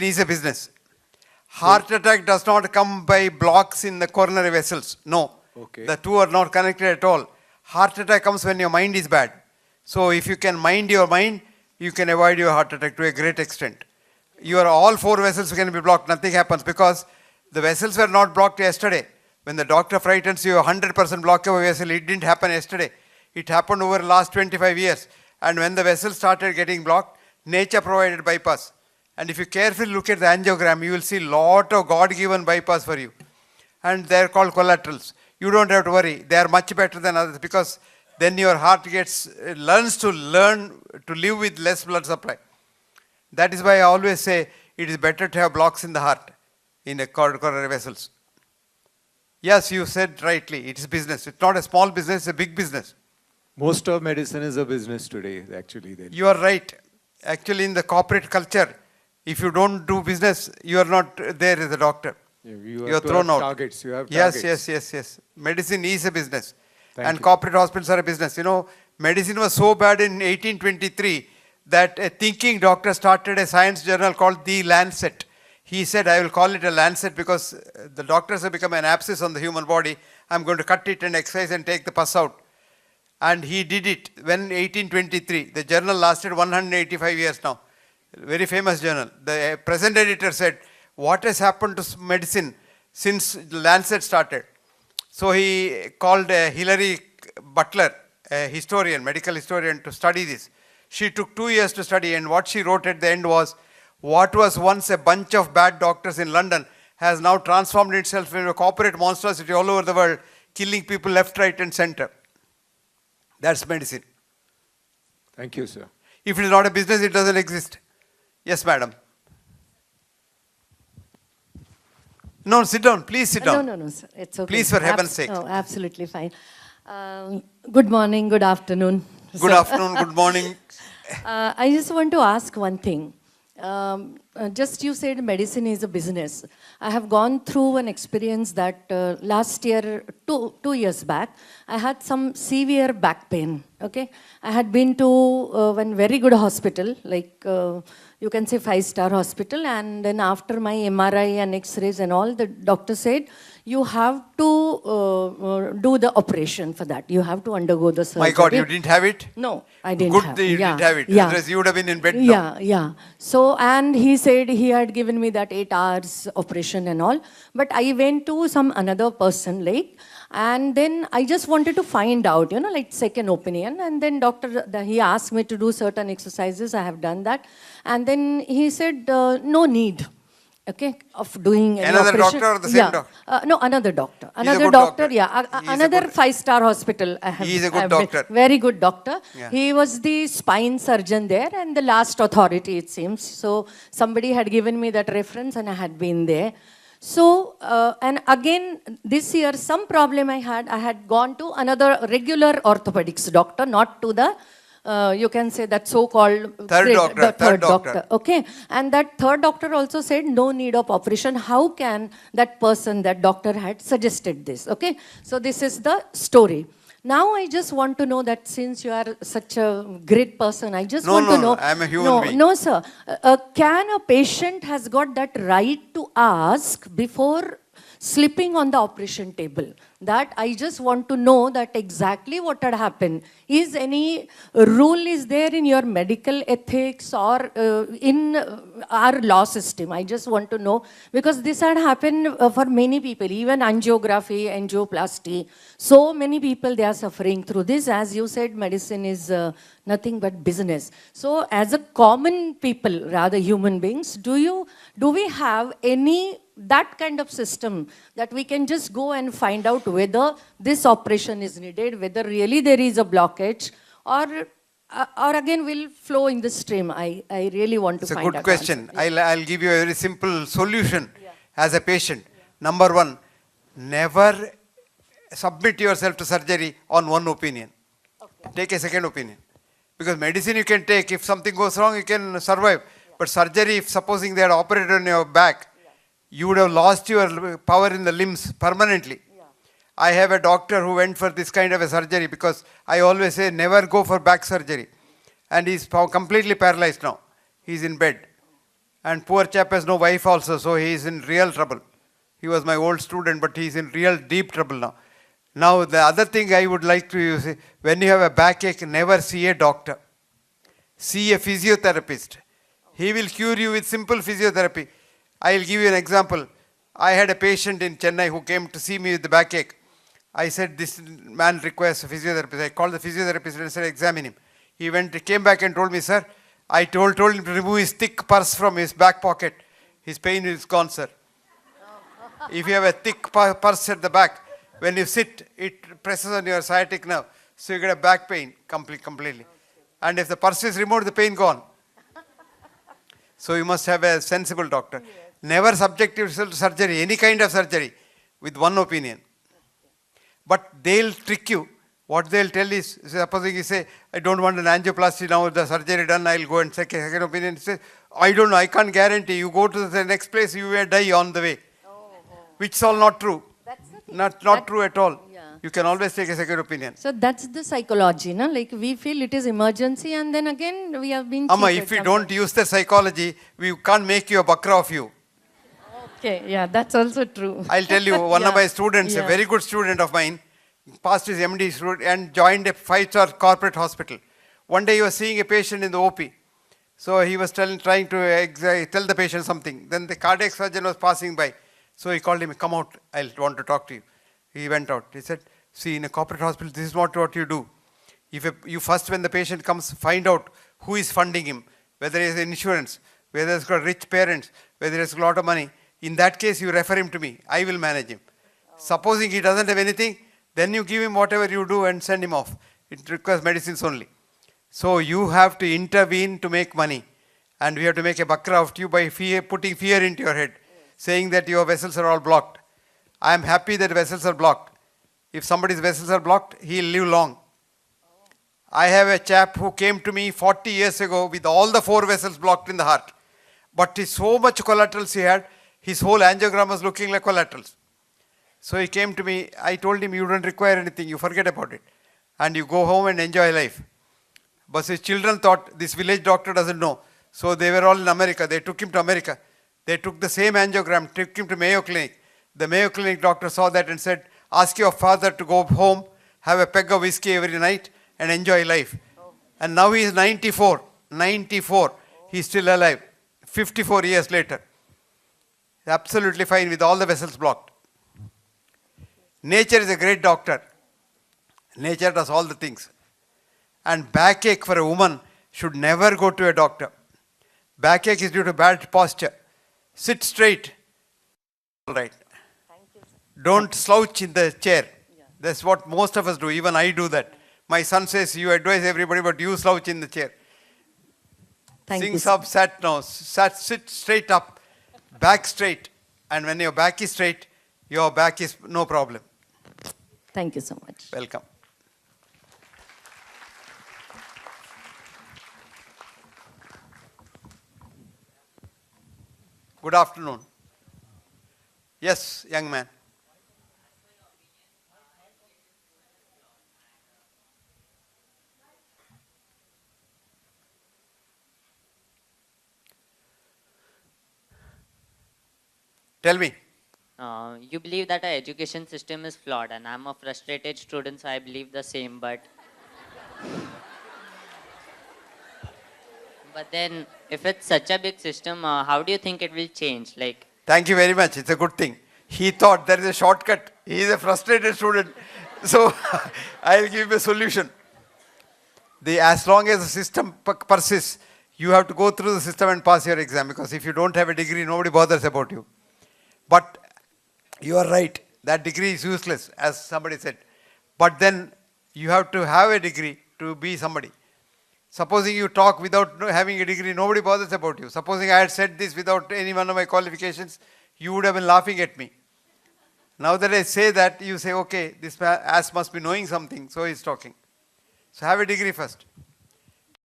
is a business. Heart attack does not come by blocks in the coronary vessels. No. Okay. The two are not connected at all. Heart attack comes when your mind is bad. So if you can mind your mind, you can avoid your heart attack to a great extent. All four vessels can be blocked. Nothing happens because the vessels were not blocked yesterday. When the doctor frightens you, 100% block of a vessel, it didn't happen yesterday. It happened over the last 25 years. And when the vessel started getting blocked, nature provided bypass. And if you carefully look at the angiogram, you will see lot of God-given bypass for you. And they're called collaterals. You don't have to worry. They are much better than others because then your heart learns to live with less blood supply. That is why I always say it is better to have blocks in the heart, in the coronary vessels. Yes, you said rightly, it is business. It's not a small business, it's a big business. Most of medicine is a business today, actually. Then. You are right. Actually, in the corporate culture, if you don't do business, you are not there as a doctor. You are thrown out. Targets. You have targets. Yes. Medicine is a business. Thank you. Corporate hospitals are a business. Medicine was so bad in 1823 that a thinking doctor started a science journal called The Lancet. He said, I will call it a lancet because the doctors have become an abscess on the human body. I'm going to cut it and excise and take the pus out. And he did it when 1823. The journal lasted 185 years now. Very famous journal. The present editor said, what has happened to medicine since the Lancet started? So he called Hilary Butler, a historian, medical historian, to study this. She took 2 years to study, and what she wrote at the end was, what was once a bunch of bad doctors in London has now transformed itself into a corporate monstrosity all over the world, killing people left, right, and center. That's medicine. Thank you, sir. If it is not a business, it doesn't exist. Yes, madam. No, sit down. Please sit down. No, sir. It's okay. Please, for heaven's sake. Oh, absolutely fine. Good morning, good afternoon. Good afternoon, good morning. I just want to ask one thing. Just you said medicine is a business. I have gone through an experience that last year, two years back, I had some severe back pain. Okay, I had been to one very good hospital, like you can say 5-star hospital, and then after my MRI and X-rays and all, the doctor said, you have to do the operation for that. You have to undergo the surgery. My God, you didn't have it? No, I didn't Good have. that you didn't have it. Otherwise you would have been in bed now. Yeah. So, and he said he had given me that 8 hours operation and all. But I went to some another person, and then I just wanted to find out, like second opinion. And then he asked me to do certain exercises. I have done that. And then he said, no need. Okay, of doing any another operation. Doctor or the same doctor? No, another doctor. Another doctor. Yeah. Another 5-star hospital. He is a good doctor. Very good doctor. Yeah. He was the spine surgeon there and the last authority, it seems. So somebody had given me that reference and I had been there. So, and again, this year, some problem I had gone to another regular orthopedics doctor, not to the you can say that so-called third doctor. Okay, and that third doctor also said no need of operation. How can that doctor had suggested this? Okay, so this is the story. Now I just want to know that since you are such a great person, I just want to know. No, I am a human being. No, sir. Can a patient has got that right to ask before sleeping on the operation table? That I just want to know that exactly what had happened. Is any rule is there in your medical ethics or in our law system? I just want to know because this had happened for many people, even angiography, angioplasty. So many people, they are suffering through this. As you said, medicine is nothing but business. So as a common people, rather human beings, do we have any that kind of system that we can just go and find out whether this operation is needed, whether really there is a blockage, or again will flow in the stream? I really want to find out. It's a good question. I'll give you a very simple solution as a patient. Number one, never submit yourself to surgery on one opinion. Okay. Take a second opinion. Because medicine you can take, if something goes wrong, you can survive. But surgery, if supposing they had operated on your back, you would have lost your power in the limbs permanently. Yeah. I have a doctor who went for this kind of a surgery because I always say never go for back surgery. And he's completely paralyzed now. He's in bed. And poor chap has no wife also, so he is in real trouble. He was my old student, but he is in real deep trouble now. Now, the other thing I would like to use, when you have a backache, never see a doctor. See a physiotherapist. He will cure you with simple physiotherapy. I'll give you an example. I had a patient in Chennai who came to see me with the backache. I said, this man requires a physiotherapist. I called the physiotherapist and said, examine him. He came back and told me, sir, I told him to remove his thick purse from his back pocket. His pain is gone, sir. If you have a thick purse at the back, when you sit, it presses on your sciatic nerve. So you get a back pain completely. And if the purse is removed, the pain gone. So you must have a sensible doctor. Yes. Never subject yourself to surgery, any kind of surgery, with one opinion. But they'll trick you. What they'll tell is, supposing you say, I don't want an angioplasty now, the surgery done, I'll go and take a second opinion. He says, I don't know, I can't guarantee. You go to the next place, you will die on the way. Which is all not true. That's the thing. Not true at all. Yeah. You can always take a second opinion. So that's the psychology, no? Like we feel it is emergency and then again we have been Amma, cheated if we sometimes. don't use the psychology, we can't make you a bakra of you. Okay, yeah, that's also true. I'll tell you, one of Yeah. my students, a Yeah. very good student of mine, passed his MD and joined a 5-star corporate hospital. One day he was seeing a patient in the OP. So he was trying to tell the patient something. Then the cardiac surgeon was passing by. So he called him, come out, I want to talk to you. He went out. He said, see, in a corporate hospital, this is what you do. You first, when the patient comes, find out who is funding him, whether he has insurance, whether he's got rich parents, whether he has a lot of money. In that case, you refer him to me. I will manage him. Supposing he doesn't have anything, then you give him whatever you do and send him off. It requires medicines only. So you have to intervene to make money. And we have to make a bakra of you by putting fear into your head, saying that your vessels are all blocked. I am happy that vessels are blocked. If somebody's vessels are blocked, he'll live long. I have a chap who came to me 40 years ago with all the 4 vessels blocked in the heart. But so much collaterals he had, his whole angiogram was looking like collaterals. So he came to me, I told him, you don't require anything, you forget about it. And you go home and enjoy life. But his children thought this village doctor doesn't know. So they were all in America. They took him to America. They took the same angiogram, took him to Mayo Clinic. The Mayo Clinic doctor saw that and said, ask your father to go home, have a peg of whiskey every night and enjoy life. And now he is 94. 94. He's still alive. 54 years later. Absolutely fine with all the vessels blocked. Nature is a great doctor. Nature does all the things. And backache for a woman should never go to a doctor. Backache is due to bad posture. Sit straight. All right. Don't slouch in the chair. That's what most of us do. Even I do that. My son says, you advise everybody, but you slouch in the chair. Sings up, sit straight up, back straight. And when your back is straight, your back is no problem. Thank you so much. Welcome. Good afternoon. Yes, young man. Tell me. You believe that our education system is flawed, and I'm a frustrated student, so I believe the same, but then if it's such a big system, how do you think it will change? Like, thank you very much. It's a good thing. He thought there is a shortcut. He is a frustrated student. So I'll give him a solution. As long as the system persists, you have to go through the system and pass your exam, because if you don't have a degree, nobody bothers about you. But you are right. That degree is useless, as somebody said. But then you have to have a degree to be somebody. Supposing you talk without having a degree, nobody bothers about you. Supposing I had said this without any one of my qualifications, you would have been laughing at me. Now that I say that, you say, okay, this ass must be knowing something, so he's talking. So have a degree first.